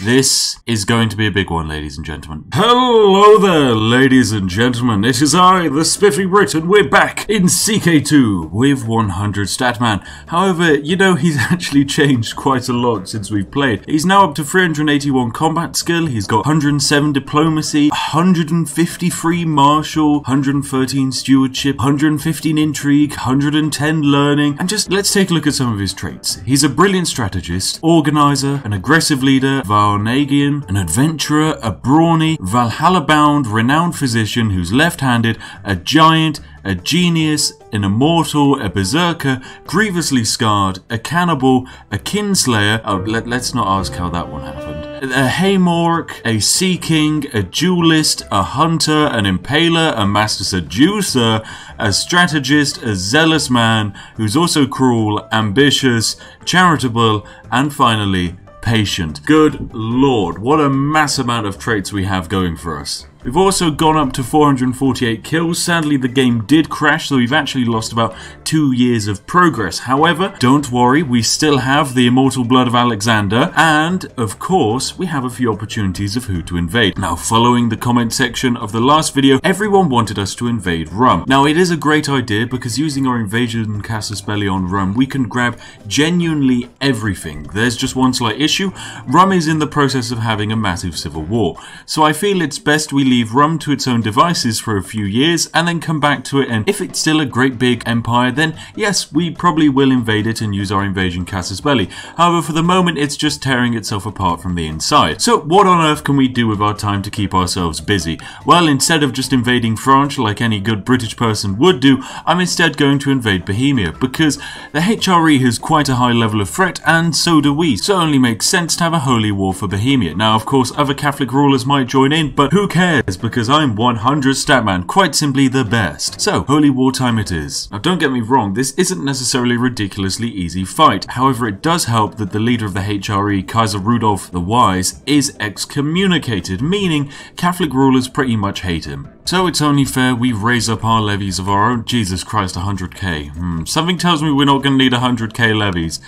This is going to be a big one, ladies and gentlemen. Hello there, ladies and gentlemen. It is I, the Spiffy Brit, and we're back in CK2 with 100 Statman. However, you know, he's actually changed quite a lot since we've played. He's now up to 381 combat skill, he's got 107 diplomacy, 153 martial, 113 stewardship, 115 intrigue, 110 learning, and just let's take a look at some of his traits. He's a brilliant strategist, organizer, an aggressive leader, an adventurer, a brawny, Valhalla-bound, renowned physician who's left-handed, a giant, a genius, an immortal, a berserker, grievously scarred, a cannibal, a kinslayer. Oh, let's not ask how that one happened. A haymork, a sea king, a duelist, a hunter, an impaler, a master seducer, a strategist, a zealous man who's also cruel, ambitious, charitable, and finally, patient. Good lord, what a mass amount of traits we have going for us. We've also gone up to 448 kills. Sadly, the game did crash, so we've actually lost about 2 years of progress. However, don't worry, we still have the immortal blood of Alexander, and, of course, we have a few opportunities of who to invade. Now, following the comment section of the last video, everyone wanted us to invade Rum. Now, it is a great idea, because using our invasion casus belli on Rum, we can grab genuinely everything. There's just one slight issue. Rum is in the process of having a massive civil war, so I feel it's best we leave Rum to its own devices for a few years and then come back to it, and if it's still a great big empire, then yes, we probably will invade it and use our invasion casus belli. However, for the moment it's just tearing itself apart from the inside. So what on earth can we do with our time to keep ourselves busy? Well, instead of just invading France like any good British person would do, I'm instead going to invade Bohemia, because the HRE has quite a high level of threat and so do we, so it only makes sense to have a holy war for Bohemia. Now of course other Catholic rulers might join in, but who cares? Because I'm 100 Statman, quite simply the best. So, holy war time it is. Now don't get me wrong, this isn't necessarily a ridiculously easy fight. However, it does help that the leader of the HRE, Kaiser Rudolf the Wise, is excommunicated, meaning Catholic rulers pretty much hate him. So it's only fair we raise up our levies of our own. Jesus Christ, 100k. Something tells me we're not going to need 100k levies.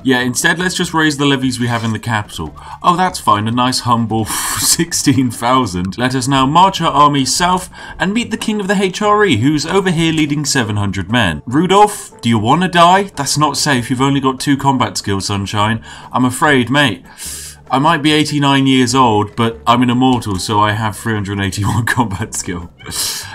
Yeah, instead let's just raise the levies we have in the capital. Oh, that's fine, a nice humble 16,000. Let us now march our army south and meet the king of the HRE, who's over here leading 700 men. Rudolph, do you want to die? That's not safe, you've only got 2 combat skills, sunshine. I'm afraid, mate. I might be 89 years old, but I'm an immortal, so I have 381 combat skill.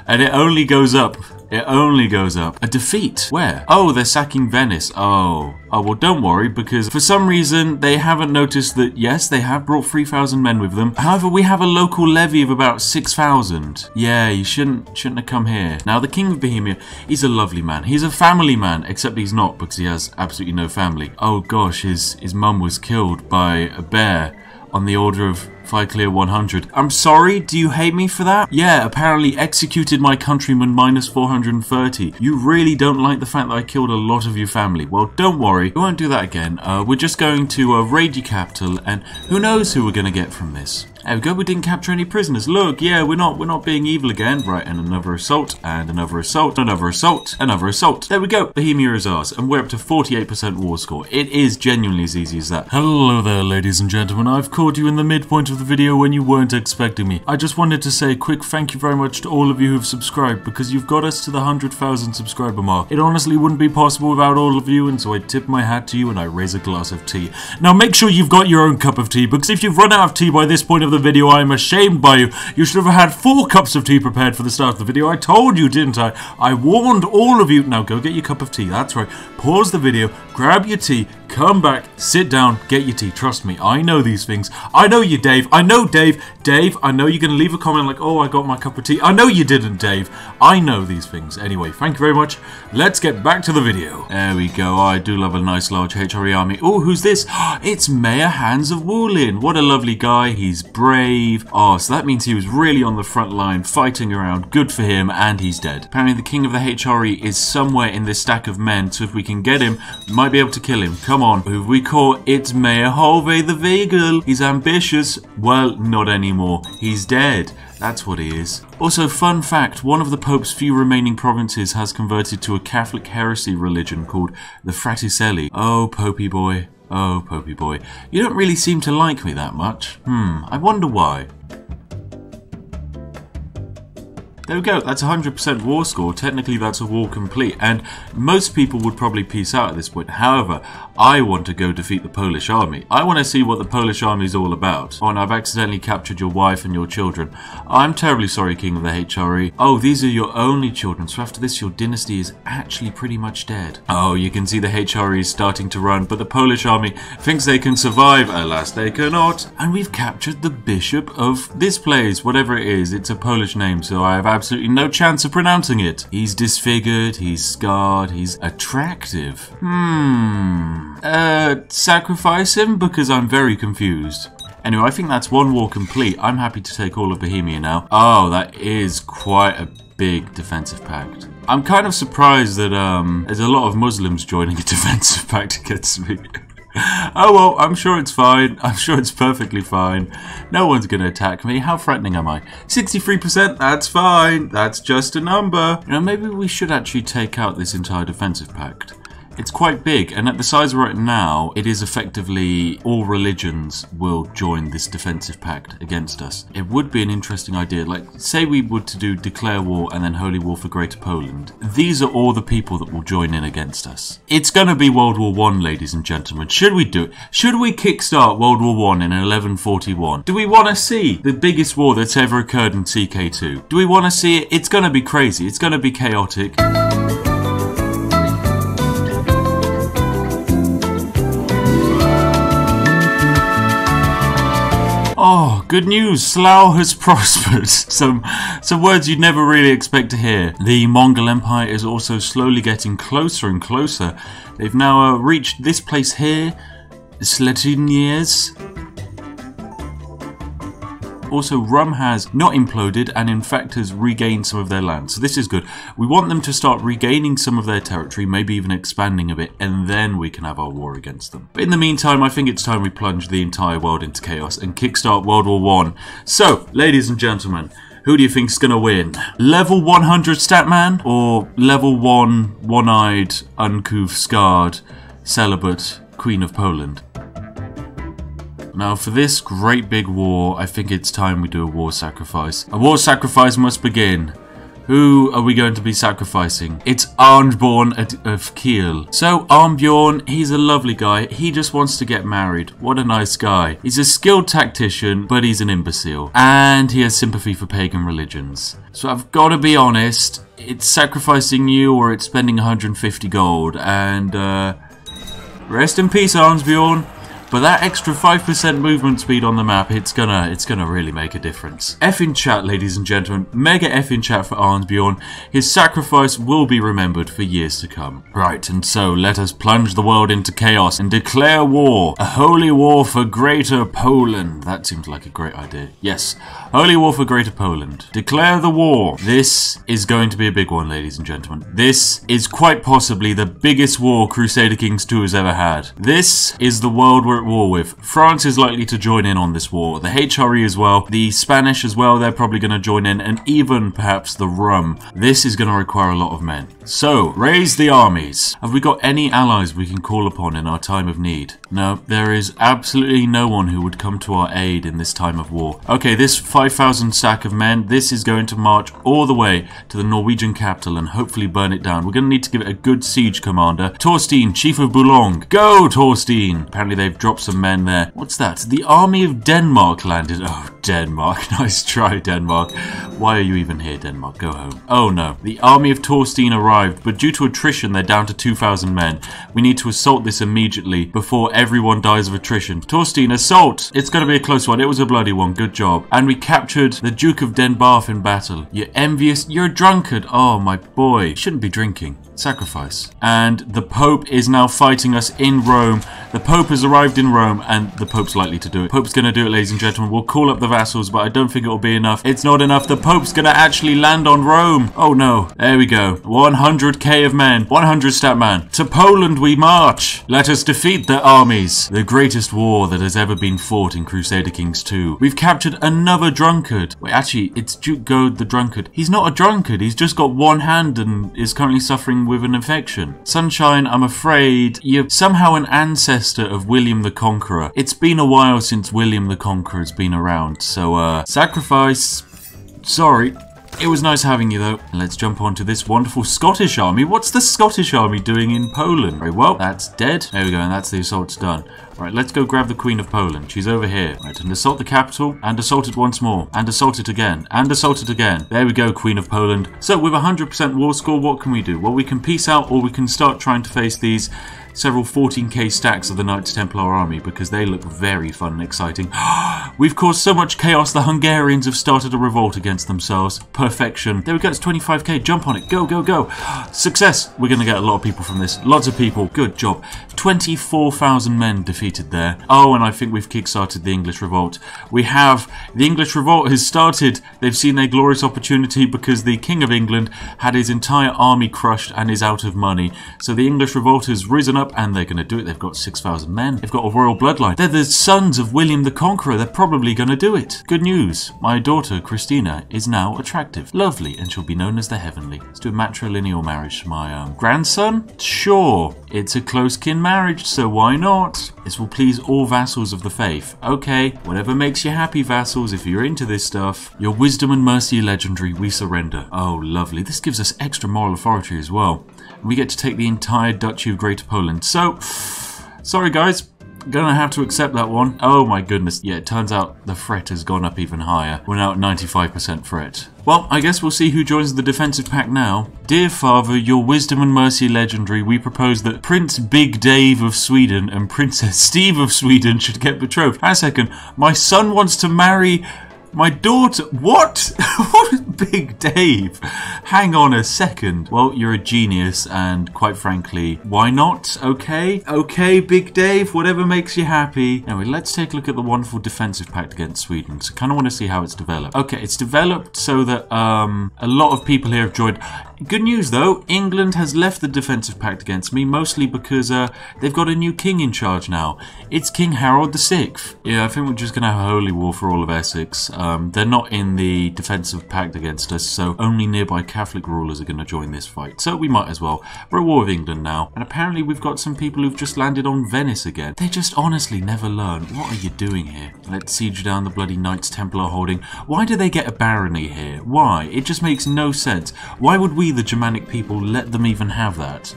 And it only goes up. It only goes up. A defeat? Where? Oh, they're sacking Venice. Oh, well, don't worry, because for some reason they haven't noticed that, yes, they have brought 3,000 men with them. However, we have a local levy of about 6,000. Yeah, you shouldn't have come here. Now, the king of Bohemia, he's a lovely man. He's a family man, except he's not, because he has absolutely no family. Oh gosh, his mum was killed by a bear on the order of 5 clear 100. I'm sorry, do you hate me for that? Yeah, apparently executed my countrymen minus 430. You really don't like the fact that I killed a lot of your family. Well, don't worry, we won't do that again. We're just going to raid your capital, and who knows who we're going to get from this. There we go, we didn't capture any prisoners. Look, yeah, we're not being evil again. Right, and another assault, and another assault, another assault, another assault. There we go, Bohemia is ours, and we're up to 48% war score. It is genuinely as easy as that. Hello there, ladies and gentlemen. I've caught you in the midpoint of the video when you weren't expecting me. I just wanted to say a quick thank you very much to all of you who've subscribed, because you've got us to the 100,000 subscriber mark. It honestly wouldn't be possible without all of you, and so I tip my hat to you and I raise a glass of tea. Now make sure you've got your own cup of tea, because if you've run out of tea by this point of the video, I'm ashamed by you. You should have had 4 cups of tea prepared for the start of the video. I told you, didn't I? I warned all of you. Now go get your cup of tea. That's right. Pause the video, grab your tea, come back, sit down, get your tea. Trust me, I know these things. I know you, Dave. I know Dave. Dave, I know you're going to leave a comment like, oh, I got my cup of tea. I know you didn't, Dave. I know these things. Anyway, thank you very much. Let's get back to the video. There we go. Oh, I do love a nice large HRE army. Oh, who's this? It's Mayor Hans of Woolin. What a lovely guy. He's brave. Oh, so that means he was really on the front line, fighting around. Good for him, and he's dead. Apparently, the king of the HRE is somewhere in this stack of men, so if we can get him, we might be able to kill him. Come on. Who have we caught? It's Mayor Hove the Vegal. He's ambitious. Well, not anymore. He's dead. That's what he is. Also, fun fact, one of the Pope's few remaining provinces has converted to a Catholic heresy religion called the Fraticelli. Oh, Popey boy. Oh, Popey boy, you don't really seem to like me that much. I wonder why. There we go, that's 100% war score. Technically that's a war complete, and most people would probably peace out at this point. However, I want to go defeat the Polish army. I want to see what the Polish army is all about. Oh, and I've accidentally captured your wife and your children. I'm terribly sorry, King of the HRE. Oh, these are your only children, so after this your dynasty is actually pretty much dead. Oh, you can see the HRE is starting to run, but the Polish army thinks they can survive. Alas, they cannot. And we've captured the bishop of this place, whatever it is. It's a Polish name, so I have absolutely no chance of pronouncing it. He's disfigured, he's scarred, he's attractive. Sacrifice him because I'm very confused. Anyway, I think that's one war complete. I'm happy to take all of Bohemia now. Oh, that is quite a big defensive pact. I'm kind of surprised that there's a lot of Muslims joining a defensive pact against me. Oh well, I'm sure it's fine. I'm sure it's perfectly fine. No one's gonna attack me. How threatening am I? 63%, that's fine. That's just a number. You know, maybe we should actually take out this entire defensive pact. It's quite big, and at the size we're at now, it is effectively all religions will join this defensive pact against us. It would be an interesting idea, like say we were to do declare war and then holy war for Greater Poland. These are all the people that will join in against us. It's gonna be World War I, ladies and gentlemen. Should we do it? Should we kickstart World War I in 1141? Do we want to see the biggest war that's ever occurred in CK2? Do we want to see it? It's gonna be crazy. It's gonna be chaotic. Oh, good news, Slough has prospered. Some words you'd never really expect to hear. The Mongol Empire is also slowly getting closer and closer. They've now reached this place here, Sletiniers. Also, Rum has not imploded and in fact has regained some of their land. So this is good. We want them to start regaining some of their territory, maybe even expanding a bit, and then we can have our war against them. But in the meantime, I think it's time we plunge the entire world into chaos and kickstart World War I. So, ladies and gentlemen, who do you think's gonna win? Level 100 Statman or level 1 one-eyed, uncouth, scarred, celibate Queen of Poland? Now for this great big war, I think it's time we do a war sacrifice. A war sacrifice must begin. Who are we going to be sacrificing? It's Arnbjorn of Kiel. So Arnbjorn, he's a lovely guy. He just wants to get married. What a nice guy. He's a skilled tactician, but he's an imbecile. And he has sympathy for pagan religions. So I've got to be honest, it's sacrificing you or it's spending 150 gold. And rest in peace, Arnbjorn. But that extra 5% movement speed on the map, it's gonna really make a difference. F in chat, ladies and gentlemen. Mega F in chat for Arnbjorn. His sacrifice will be remembered for years to come. Right, and so let us plunge the world into chaos and declare war. A holy war for Greater Poland. That seems like a great idea. Yes, holy war for Greater Poland. Declare the war. This is going to be a big one, ladies and gentlemen. This is quite possibly the biggest war Crusader Kings 2 has ever had. This is the world we're at war with. France is likely to join in on this war. The HRE as well. The Spanish as well, they're probably going to join in. And even perhaps the Rum. This is going to require a lot of men. So, raise the armies. Have we got any allies we can call upon in our time of need? No, there is absolutely no one who would come to our aid in this time of war. Okay, this 5,000 sack of men, this is going to march all the way to the Norwegian capital and hopefully burn it down. We're going to need to give it a good siege commander. Torstein, Chief of Boulogne. Go, Torstein! Apparently they've dropped some men there. What's that? The army of Denmark landed. Oh, Denmark. Nice try, Denmark. Why are you even here, Denmark? Go home. Oh no. The army of Torstein arrived, but due to attrition, they're down to 2,000 men. We need to assault this immediately before everyone dies of attrition. Torstein, assault! It's going to be a close one. It was a bloody one. Good job. And we captured the Duke of Denmark in battle. You're envious. You're a drunkard. Oh, my boy. You shouldn't be drinking. Sacrifice. And the Pope is now fighting us in Rome. The Pope has arrived in Rome, and the Pope's likely to do it. Pope's going to do it, ladies and gentlemen. We'll call up the vassals, but I don't think it'll be enough. It's not enough. The Pope's gonna actually land on Rome. Oh no. There we go. 100k of men. 100 stat man. To Poland we march. Let us defeat their armies. The greatest war that has ever been fought in Crusader Kings 2. We've captured another drunkard. Wait, actually, it's Duke Gode the drunkard. He's not a drunkard. He's just got one hand and is currently suffering with an infection. Sunshine, I'm afraid you're somehow an ancestor of William the Conqueror. It's been a while since William the Conqueror's been around, so sacrifice. Sorry. It was nice having you though. Let's jump on to this wonderful Scottish army. What's the Scottish army doing in Poland? Very well, that's dead. There we go, and that's the assault's done. Right, let's go grab the Queen of Poland. She's over here. Right, and assault the capital, and assault it once more, and assault it again, and assault it again. There we go, Queen of Poland. So with 100% war score, what can we do? Well, we can peace out, or we can start trying to face these several 14k stacks of the Knights Templar army, because they look very fun and exciting. We've caused so much chaos, the Hungarians have started a revolt against themselves. Perfection. There we go, it's 25k. Jump on it. Go, go, go. Success. We're going to get a lot of people from this. Lots of people. Good job. 24,000 men defeated there. Oh, and I think we've kickstarted the English Revolt. We have. The English Revolt has started. They've seen their glorious opportunity because the King of England had his entire army crushed and is out of money. So the English Revolt has risen up and they're going to do it. They've got 6,000 men. They've got a royal bloodline. They're the sons of William the Conqueror. They're probably going to do it. Good news. My daughter, Christina, is now attractive. Lovely, and she'll be known as the Heavenly. Let's do a matrilineal marriage to my grandson. Sure. It's a close kin marriage, so why not? This will please all vassals of the faith. Okay, whatever makes you happy, vassals, if you're into this stuff. Your wisdom and mercy legendary, we surrender. Oh, lovely. This gives us extra moral authority as well. We get to take the entire Duchy of Greater Poland. So, sorry guys, gonna have to accept that one. Oh my goodness. Yeah, it turns out the threat has gone up even higher. We're now at 95% threat. Well, I guess we'll see who joins the defensive pact now. Dear Father, your wisdom and mercy legendary, we propose that Prince Big Dave of Sweden and Princess Steve of Sweden should get betrothed. Hang on a second. My son wants to marry my daughter. What? What, Big Dave? Hang on a second. Well, you're a genius, and quite frankly, why not? Okay? Okay, Big Dave, whatever makes you happy. Anyway, let's take a look at the wonderful defensive pact against Sweden. So I kind of want to see how it's developed. Okay, it's developed so that a lot of people here have joined. Good news though, England has left the defensive pact against me, mostly because they've got a new king in charge now. It's King Harold VI. Yeah, I think we're just going to have a holy war for all of Essex. They're not in the defensive pact against us, so only nearby Catholic rulers are going to join this fight. So we might as well. We're at war with England now, and apparently we've got some people who've just landed on Venice again. They just honestly never learn. What are you doing here? Let's siege down the bloody Knights Templar holding. Why do they get a barony here? Why? It just makes no sense. Why would we, the Germanic people, let them even have that?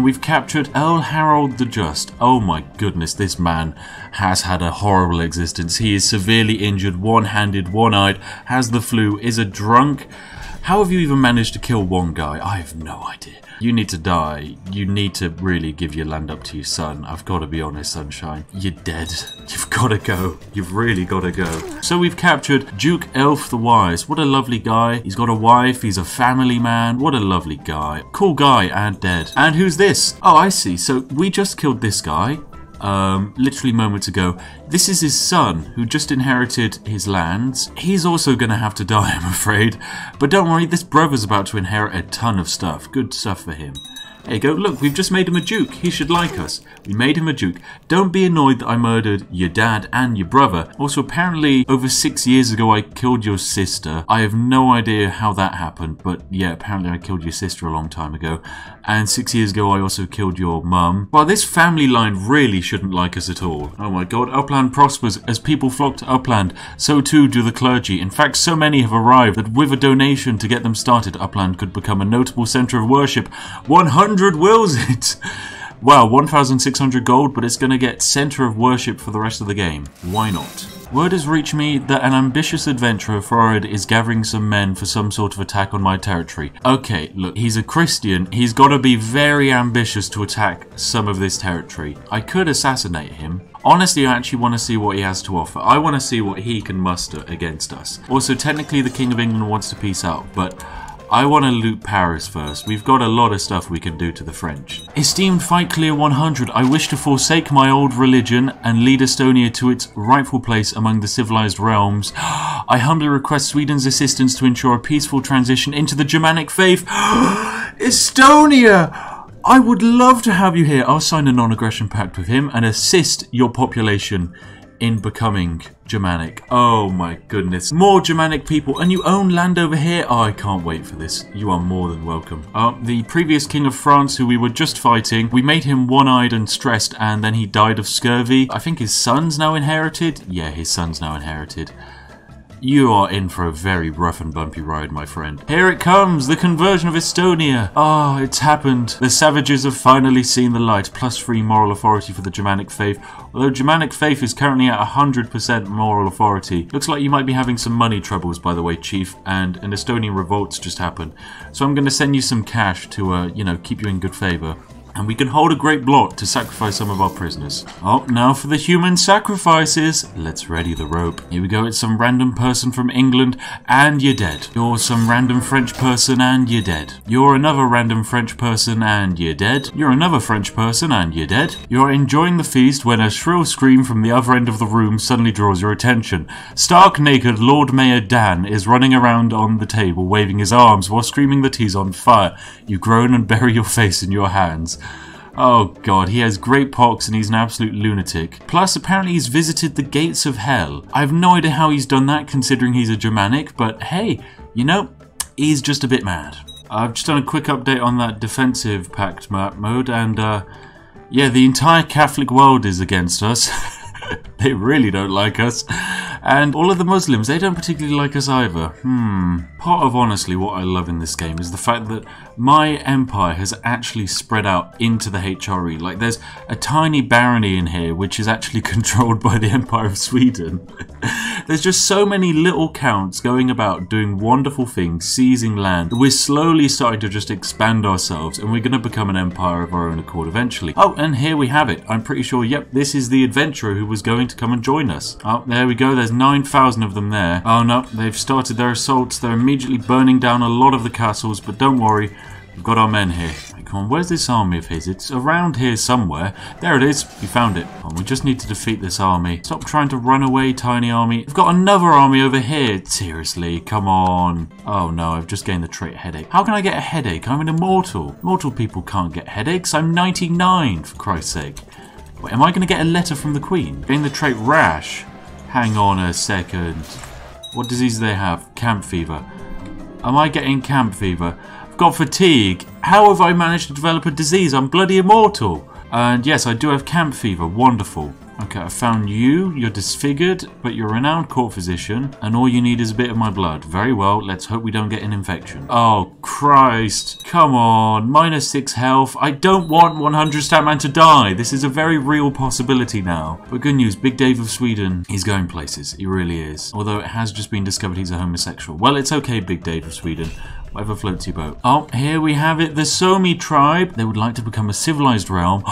We've captured Earl Harold the Just. Oh my goodness, this man has had a horrible existence. He is severely injured, one-handed, one-eyed, has the flu, is a drunk. How have you even managed to kill one guy? I have no idea. You need to die. You need to really give your land up to your son. I've got to be honest, Sunshine. You're dead. You've got to go. You've really got to go. So we've captured Duke Elf the Wise. What a lovely guy. He's got a wife. He's a family man. What a lovely guy. Cool guy and dead. And who's this? Oh, I see. So we just killed this guy. Literally moments ago. This is his son, who just inherited his lands. He's also gonna have to die, I'm afraid. But don't worry, this brother's about to inherit a ton of stuff. Good stuff for him. There you go. Look, we've just made him a duke. He should like us. We made him a duke. Don't be annoyed that I murdered your dad and your brother. Also, apparently, over 6 years ago, I killed your sister. I have no idea how that happened, but yeah, apparently I killed your sister a long time ago. And 6 years ago, I also killed your mum. Well, this family line really shouldn't like us at all. Oh my god, Upland prospers. As people flock to Upland, so too do the clergy. In fact, so many have arrived that with a donation to get them started, Upland could become a notable centre of worship. 100 wills it! Wow, 1,600 gold, but it's going to get centre of worship for the rest of the game. Why not? Word has reached me that an ambitious adventurer, Florid, is gathering some men for some sort of attack on my territory. Okay, look, he's a Christian. He's got to be very ambitious to attack some of this territory. I could assassinate him. Honestly, I actually want to see what he has to offer. I want to see what he can muster against us. Also, technically, the King of England wants to peace out, but I want to loot Paris first. We've got a lot of stuff we can do to the French. Esteemed Fight Clear 100, I wish to forsake my old religion and lead Estonia to its rightful place among the civilized realms. I humbly request Sweden's assistance to ensure a peaceful transition into the Germanic faith. Estonia! I would love to have you here. I'll sign a non-aggression pact with him and assist your population in becoming Germanic. Oh my goodness. More Germanic people, and you own land over here? Oh, I can't wait for this. You are more than welcome. The previous king of France, who we were just fighting, we made him one-eyed and stressed, and then he died of scurvy. I think his son's now inherited? Yeah, his son's now inherited. You are in for a very rough and bumpy ride, my friend. Here it comes, the conversion of Estonia. Ah, it's happened. The savages have finally seen the light, +3 moral authority for the Germanic faith. Although Germanic faith is currently at 100% moral authority. Looks like you might be having some money troubles, by the way, Chief, and an Estonian revolt's just happened. So I'm going to send you some cash to, you know, keep you in good favor. And we can hold a great blot to sacrifice some of our prisoners. Oh, now for the human sacrifices. Let's ready the rope. Here we go. It's some random person from England, and you're dead. You're some random French person, and you're dead. You're another random French person, and you're dead. You're another French person, and you're dead. You're enjoying the feast when a shrill scream from the other end of the room suddenly draws your attention. Stark naked Lord Mayor Dan is running around on the table, waving his arms while screaming that he's on fire. You groan and bury your face in your hands. Oh god, he has great pox and he's an absolute lunatic. Plus, apparently he's visited the gates of hell. I have no idea how he's done that considering he's a Germanic, but hey, you know, he's just a bit mad. I've just done a quick update on that defensive pact map mode, and yeah, the entire Catholic world is against us. They really don't like us. And all of the Muslims, they don't particularly like us either. Part of honestly what I love in this game is the fact that my empire has actually spread out into the HRE. Like, there's a tiny barony in here which is actually controlled by the Empire of Sweden. There's just so many little counts going about doing wonderful things, seizing land. We're slowly starting to just expand ourselves, and we're going to become an empire of our own accord eventually. Oh, and here we have it. I'm pretty sure, yep, this is the adventurer who was going to come and join us. Oh, there we go. There's 9,000 of them there. Oh no, they've started their assaults. They're immediately burning down a lot of the castles, but don't worry, we've got our men here. Come on, where's this army of his? It's around here somewhere. There it is. We found it. Oh, we just need to defeat this army. Stop trying to run away, tiny army. We've got another army over here. Seriously, come on. Oh no, I've just gained the trait headache. How can I get a headache? I'm an immortal. Mortal people can't get headaches. I'm 99, for Christ's sake. Wait, am I going to get a letter from the Queen? Gain the trait rash. Hang on a second. What disease do they have? Camp fever. Am I getting camp fever? I've got fatigue. How have I managed to develop a disease? I'm bloody immortal. And yes, I do have camp fever. Wonderful. Okay, I found you. You're disfigured, but you're a renowned court physician, and all you need is a bit of my blood. Very well, let's hope we don't get an infection. Oh, Christ. Come on. -6 health. I don't want 100 Statman to die. This is a very real possibility now. But good news, Big Dave of Sweden, he's going places. He really is. Although it has just been discovered he's a homosexual. Well, it's okay, Big Dave of Sweden. Whatever floats your boat. Oh, here we have it. The Somi tribe. They would like to become a civilized realm.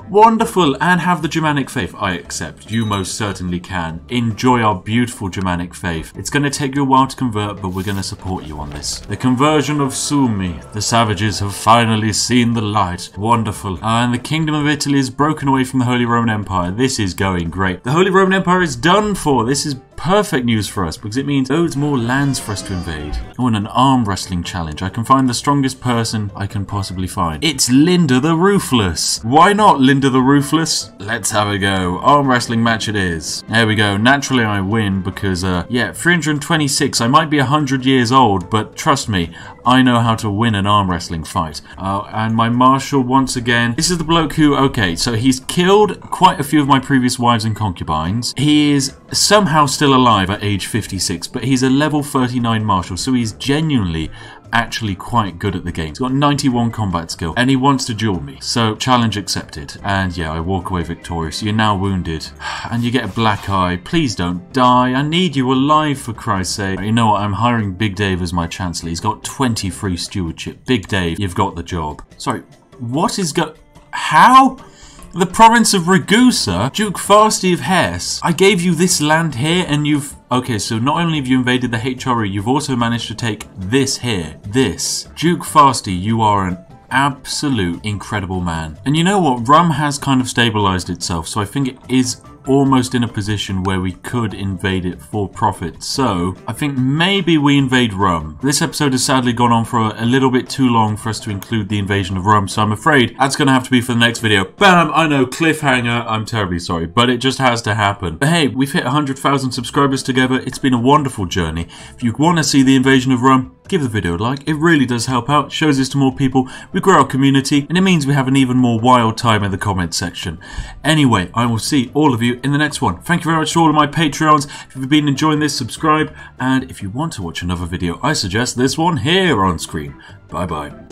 Wonderful. And have the Germanic faith. I accept. You most certainly can. Enjoy our beautiful Germanic faith. It's going to take you a while to convert, but we're going to support you on this. The conversion of Sumi. The savages have finally seen the light. Wonderful. And the Kingdom of Italy is broken away from the Holy Roman Empire. This is going great. The Holy Roman Empire is done for. This is perfect news for us because it means loads more lands for us to invade. Oh, and an arm wrestling challenge. I can find the strongest person I can possibly find. It's Linda the Ruthless. Why not Linda the Ruthless? Let's have a go. Arm wrestling match it is. There we go. Naturally I win because, yeah, 326. I might be 100 years old, but trust me, I know how to win an arm wrestling fight. And my marshal once again. This is the bloke who, okay, so he's killed quite a few of my previous wives and concubines. He is somehow still alive at age 56, but he's a level 39 marshal, so he's genuinely actually quite good at the game. He's got 91 combat skill, and he wants to duel me. So, challenge accepted. And yeah, I walk away victorious. You're now wounded, and you get a black eye. Please don't die. I need you alive, for Christ's sake. You know what? I'm hiring Big Dave as my chancellor. He's got 20 free stewardship. Big Dave, you've got the job. Sorry, what is How? The province of Ragusa, Duke Fasti of Hesse. I gave you this land here and you've... Okay, so not only have you invaded the HRE, you've also managed to take this here. This. Duke Fasti, you are an absolute incredible man. And you know what? Rum has kind of stabilized itself, so I think it is almost in a position where we could invade it for profit. So I think maybe we invade Rum. This episode has sadly gone on for a little bit too long for us to include the invasion of Rum, so I'm afraid that's going to have to be for the next video. Bam! I know, cliffhanger. I'm terribly sorry, but it just has to happen. But hey, we've hit 100,000 subscribers together. It's been a wonderful journey. If you want to see the invasion of Rum, give the video a like. It really does help out. It shows this to more people. We grow our community, and it means we have an even more wild time in the comments section. Anyway, I will see all of you in the next one. Thank you very much to all of my Patreons. If you've been enjoying this, subscribe. And if you want to watch another video, I suggest this one here on screen. Bye bye.